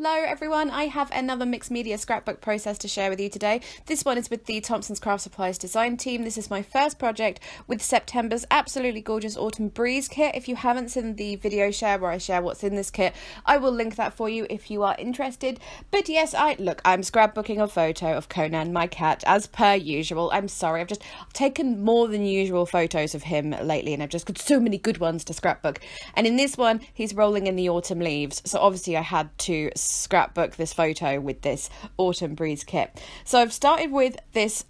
Hello everyone, I have another mixed media scrapbook process to share with you today. This one is with the Thompson's Craft Supplies design team. This is my first project with September's absolutely gorgeous Autumn Breeze kit. If you haven't seen the video share where I share what's in this kit, I will link that for you if you are interested. But yes, I'm scrapbooking a photo of Conan, my cat, as per usual. I'm sorry, I've taken more than usual photos of him lately and I've just got so many good ones to scrapbook. And in this one, he's rolling in the autumn leaves. So obviously I had to scrapbook this photo with this Autumn Breeze kit. So I've started with this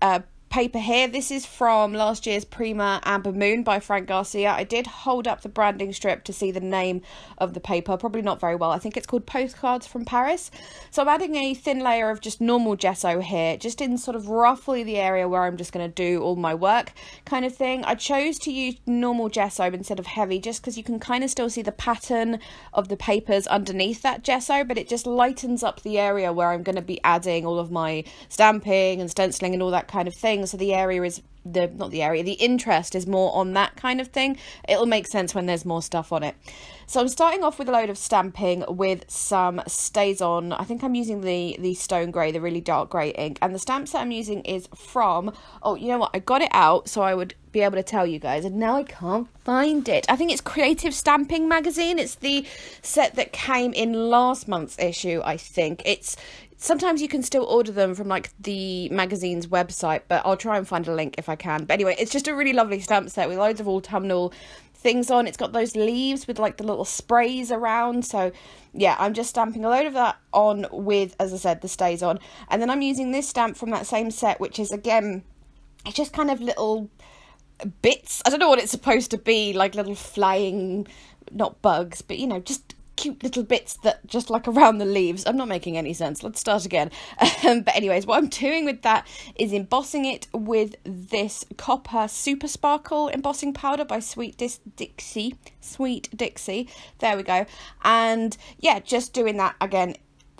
paper here. This is from last year's Prima Amber Moon by Frank Garcia. I did hold up the branding strip to see the name of the paper, probably not very well. I think it's called Postcards from Paris. So I'm adding a thin layer of just normal gesso here, just in sort of roughly the area where I'm just going to do all my work kind of thing. I chose to use normal gesso instead of heavy just because you can kind of still see the pattern of the papers underneath that gesso, but it just lightens up the area where I'm going to be adding all of my stamping and stenciling and all that kind of thing. So the area is the interest is more on that kind of thing. It'll make sense when there's more stuff on it. So I'm starting off with a load of stamping with some Stays On. I think I'm using the stone grey, the really dark grey ink, and the stamps that I'm using is from, oh, you know what, I got it out so I would be able to tell you guys, and now I can't find it. I think it's Creative Stamping magazine. It's the set that came in last month's issue, I think. Sometimes you can still order them from like the magazine's website, but I'll try and find a link if I can. But anyway, it's just a really lovely stamp set with loads of autumnal things on. It's got those leaves with like the little sprays around. So yeah, I'm just stamping a load of that on with, as I said, the Stays On. And then I'm using this stamp from that same set, which is, again, it's just kind of little bits. I don't know what it's supposed to be, like little flying, not bugs, but, you know, just cute little bits that just like around the leaves. I'm not making any sense. Let's start again. But anyways, what I'm doing with that is embossing it with this copper super sparkle embossing powder by Sweet Dixie. There we go. And yeah, just doing that again,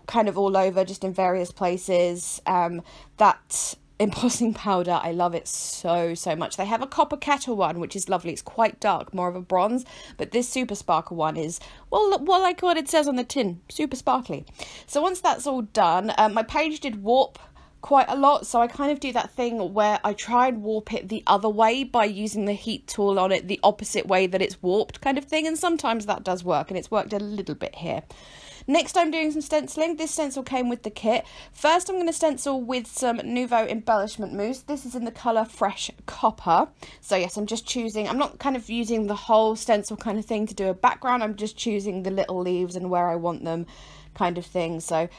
kind of all over, just in various places. That embossing powder, I love it so much. They have a copper kettle one, which is lovely. It's quite dark, more of a bronze, but this super sparkle one is, well, like what it says on the tin, super sparkly. So once that's all done, my page did warp quite a lot, so I kind of do that thing where I try and warp it the other way by using the heat tool on it the opposite way that it's warped kind of thing, and sometimes that does work, and it's worked a little bit here. Next, I'm doing some stenciling. This stencil came with the kit. First, I'm going to stencil with some Nouveau embellishment mousse. This is in the colour Fresh Copper. So yes, I'm just choosing, I'm not kind of using the whole stencil kind of thing to do a background. I'm just choosing the little leaves and where I want them kind of thing. So a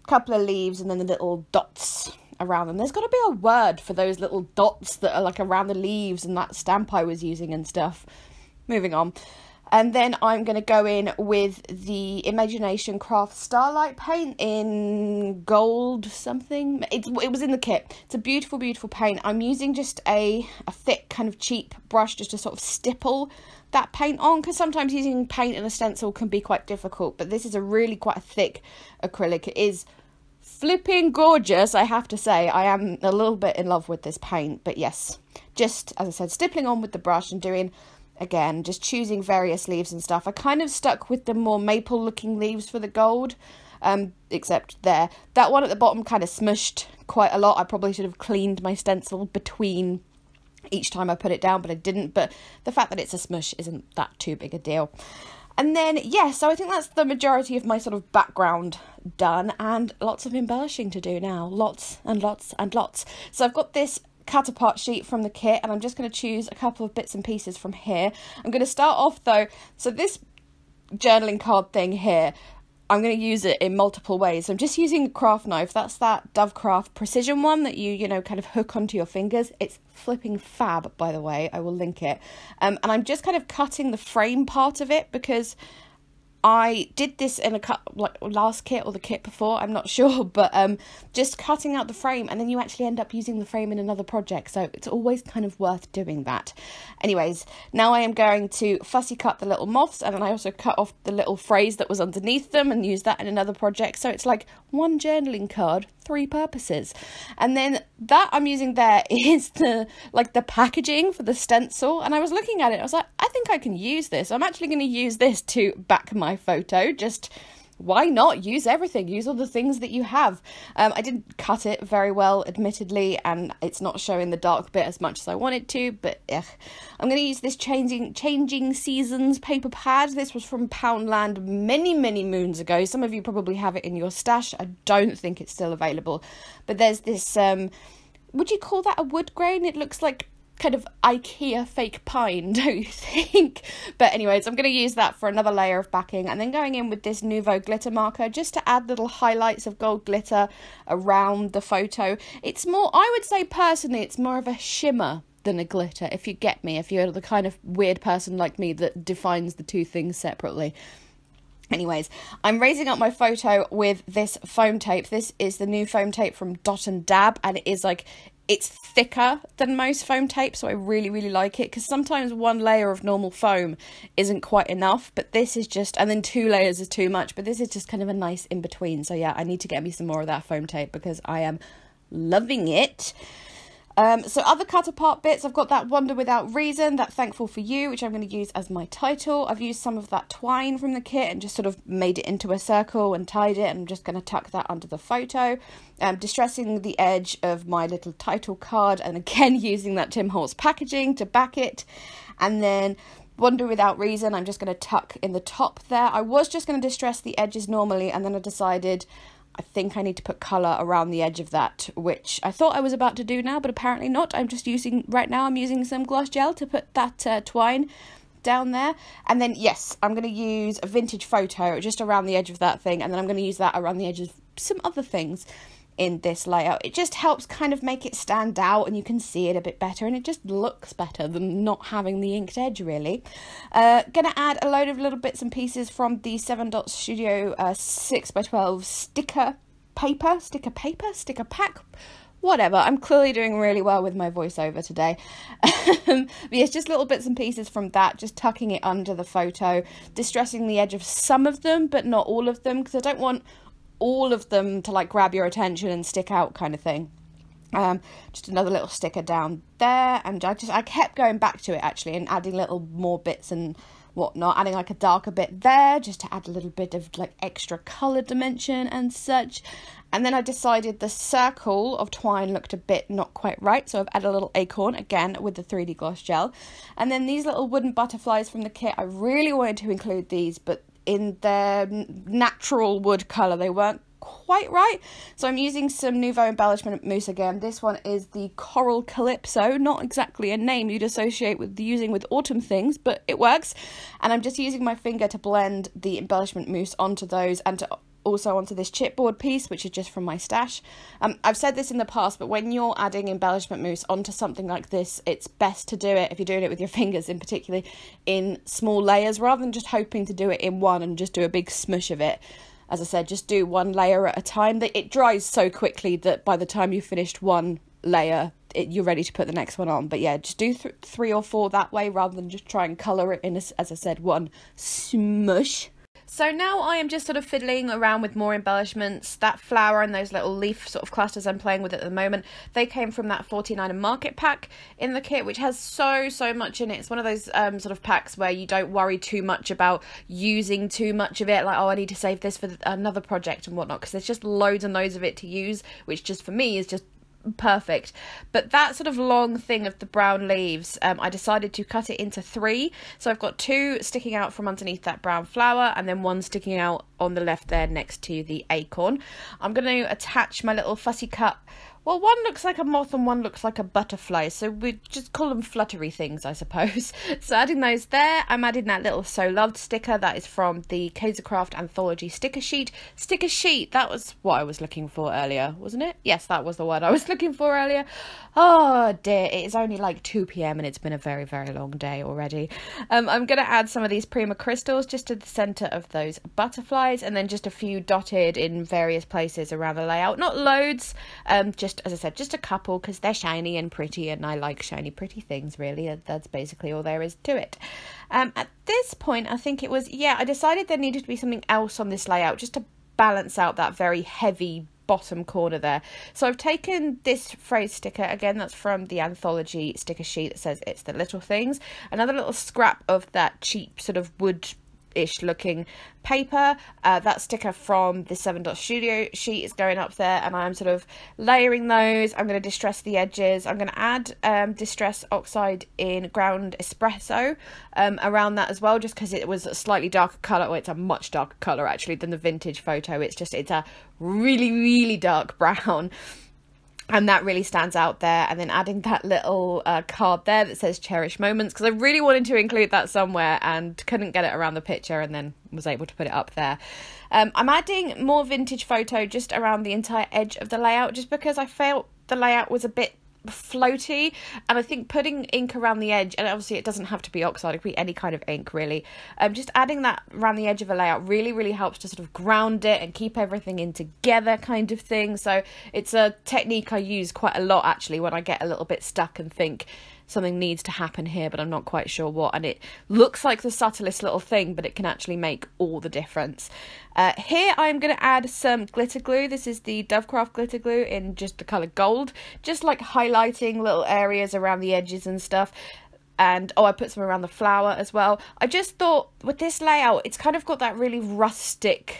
couple of leaves and then the little dots around them. There's got to be a word for those little dots that are like around the leaves and that stamp I was using and stuff. Moving on. And then I'm going to go in with the Imagination Craft Starlight paint in gold something. It was in the kit. It's a beautiful, beautiful paint. I'm using just a thick kind of cheap brush just to sort of stipple that paint on, because sometimes using paint in a stencil can be quite difficult. But this is a really quite a thick acrylic. It is flipping gorgeous, I have to say. I am a little bit in love with this paint. But yes, just, as I said, stippling on with the brush and doing, again, just choosing various leaves and stuff. I kind of stuck with the more maple looking leaves for the gold, except there. That one at the bottom kind of smushed quite a lot. I probably should have cleaned my stencil between each time I put it down, but I didn't. But the fact that it's a smush isn't that too big a deal. And then, yeah, so I think that's the majority of my sort of background done, and lots of embellishing to do now. Lots and lots and lots. So I've got this cut apart sheet from the kit, and I'm just going to choose a couple of bits and pieces from here. I'm going to start off though, so this journaling card thing here, I'm going to use it in multiple ways. So I'm just using a craft knife. That's that Dovecraft Precision one that you know, kind of hook onto your fingers. It's flipping fab, by the way. I will link it. And I'm just kind of cutting the frame part of it, because I did this in like last kit or the kit before, I'm not sure, but just cutting out the frame, and then you actually end up using the frame in another project, so it's always kind of worth doing that. Anyways, now I am going to fussy cut the little moths, and then I also cut off the little phrase that was underneath them and use that in another project, so it's like one journaling card, 3 purposes. And then that I'm using there is the packaging for the stencil, and I was looking at it, I was like, I think I can use this. I'm actually going to use this to back my photo, just why not use everything? Use all the things that you have. I didn't cut it very well, admittedly, and it's not showing the dark bit as much as I wanted to, but I'm going to use this Changing Seasons paper pad. This was from Poundland many moons ago. Some of you probably have it in your stash. I don't think it's still available, but there's this, would you call that a wood grain? It looks like kind of IKEA fake pine, don't you think? But anyways, I'm going to use that for another layer of backing, and then going in with this Nuvo glitter marker just to add little highlights of gold glitter around the photo. It's more, I would say personally, it's more of a shimmer than a glitter, if you get me, if you're the kind of weird person like me that defines the two things separately. Anyways, I'm raising up my photo with this foam tape. This is the new foam tape from Dot and Dab, and it is like, it's thicker than most foam tape, so I really like it, because sometimes one layer of normal foam isn't quite enough, but this is just, and then 2 layers is too much, but this is just kind of a nice in between. So yeah, I need to get me some more of that foam tape because I am loving it. So other cut apart bits, I've got that Wonder Without Reason, that Thankful for You, which I'm going to use as my title. I've used some of that twine from the kit and just sort of made it into a circle and tied it, and I'm just going to tuck that under the photo. Distressing the edge of my little title card, and again using that Tim Holtz packaging to back it. And then Wonder Without Reason, I'm just going to tuck in the top there. I was just going to distress the edges normally, and then I decided I think I need to put colour around the edge of that, which I thought I was about to do now, but apparently not. I'm just using, right now I'm using some gloss gel to put that twine down there. And then, yes, I'm going to use a vintage photo just around the edge of that thing, and then I'm going to use that around the edge of some other things in this layout. It just helps kind of make it stand out, and you can see it a bit better, and it just looks better than not having the inked edge, really. Gonna add a load of little bits and pieces from the 7 Dot Studio 6x12 sticker pack, whatever. I'm clearly doing really well with my voiceover today. But yes, just little bits and pieces from that, just tucking it under the photo, distressing the edge of some of them but not all of them, because I don't want all of them to like grab your attention and stick out kind of thing. Just another little sticker down there, and I kept going back to it actually and adding little more bits and whatnot, adding like a darker bit there just to add a little bit of like extra colour dimension and such. And then I decided the circle of twine looked a bit not quite right, so I've added a little acorn again with the 3D gloss gel. And then these little wooden butterflies from the kit, I really wanted to include these, but in their natural wood colour they weren't quite right, so I'm using some Nuvo embellishment mousse again. This one is the Coral Calypso, not exactly a name you'd associate with using with autumn things, but it works. And I'm just using my finger to blend the embellishment mousse onto those, and also onto this chipboard piece, which is just from my stash. I've said this in the past, but when you're adding embellishment mousse onto something like this, it's best to do it, if you're doing it with your fingers in particular, in small layers, rather than just hoping to do it in one and just do a big smush of it. As I said, just do one layer at a time. It dries so quickly that by the time you've finished one layer, you're ready to put the next one on. But yeah, just do 3 or 4 that way, rather than just try and colour it in, as I said, one smush. So now I am just sort of fiddling around with more embellishments. That flower and those little leaf sort of clusters I'm playing with at the moment, they came from that 49 and Market pack in the kit, which has so much in it. It's one of those sort of packs where you don't worry too much about using too much of it, like, oh, I need to save this for another project and whatnot, because there's just loads and loads of it to use, which just for me is just perfect. But that sort of long thing of the brown leaves, I decided to cut it into 3, so I've got 2 sticking out from underneath that brown flower, and then 1 sticking out on the left there next to the acorn. I'm going to attach my little fussy cut. Well, one looks like a moth and one looks like a butterfly, so we just call them fluttery things, I suppose. So adding those there, I'm adding that little So Loved sticker that is from the Kaisercraft Anthology sticker sheet. Sticker sheet, that was what I was looking for earlier, wasn't it? Yes, that was the word I was looking for earlier. Oh dear, it is only like 2 PM and it's been a very long day already. I'm going to add some of these Prima crystals just to the centre of those butterflies, and then just a few dotted in various places around the layout. Not loads, just, as I said, just a couple, because they're shiny and pretty, and I like shiny pretty things, really. That's basically all there is to it. At this point, I think it was, I decided there needed to be something else on this layout just to balance out that very heavy bottom corner there. So I've taken this phrase sticker, again that's from the Anthology sticker sheet that says It's the Little Things, another little scrap of that cheap sort of wood ish looking paper. That sticker from the 7 Dot Studio sheet is going up there, and I'm sort of layering those. I'm going to distress the edges. I'm going to add distress oxide in ground espresso around that as well, just because it was a slightly darker colour. Well, it's a much darker colour actually than the vintage photo. It's a really dark brown. And that really stands out there. And then adding that little card there that says cherish moments, because I really wanted to include that somewhere and couldn't get it around the picture, and then was able to put it up there. I'm adding more vintage photo just around the entire edge of the layout, just because I felt the layout was a bit floaty, and I think putting ink around the edge, and obviously it doesn't have to be oxide, it could be any kind of ink really, just adding that around the edge of a layout really helps to sort of ground it and keep everything in together kind of thing. So it's a technique I use quite a lot actually when I get a little bit stuck and think something needs to happen here but I'm not quite sure what, and it looks like the subtlest little thing but it can actually make all the difference. Here I'm going to add some glitter glue. This is the Dovecraft glitter glue in just the colour gold, just like highlighting little areas around the edges and stuff. And I put some around the flower as well. I just thought with this layout, it's kind of got that really rustic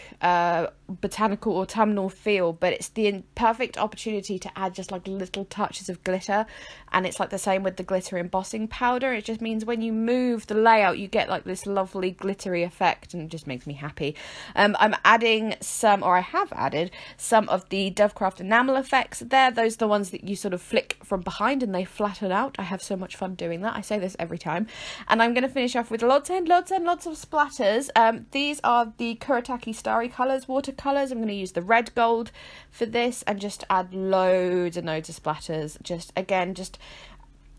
botanical autumnal feel, but it's the perfect opportunity to add just like little touches of glitter. And it's like the same with the glitter embossing powder. It just means when you move the layout, you get like this lovely glittery effect, and it just makes me happy. I'm adding some, or I have added some of the Dovecraft enamel effects there. Those are the ones that you sort of flick from behind and they flatten out. I have so much fun doing that. I say this every time. And I'm going to finish off with lots and lots of splatters. These are the Kuretake Starry Colours watercolours. I'm going to use the red gold for this and just add loads and loads of splatters. Just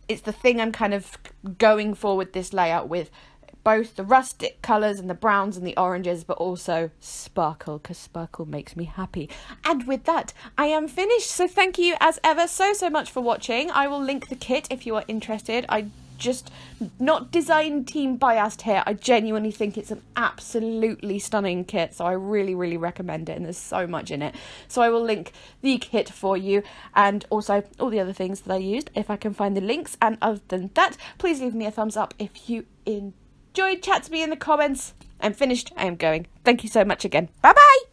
it's the thing I'm kind of going for with this layout, with both the rustic colours and the browns and the oranges, but also sparkle, because sparkle makes me happy. And with that, I am finished. So thank you as ever so much for watching. I will link the kit if you are interested. I just not design team biased here. I genuinely think it's an absolutely stunning kit, so I really recommend it, and there's so much in it. So I will link the kit for you, and also all the other things that I used if I can find the links. And other than that, please leave me a thumbs up if you enjoyed. Chat to me in the comments. I'm finished. I am going. Thank you so much again. Bye bye.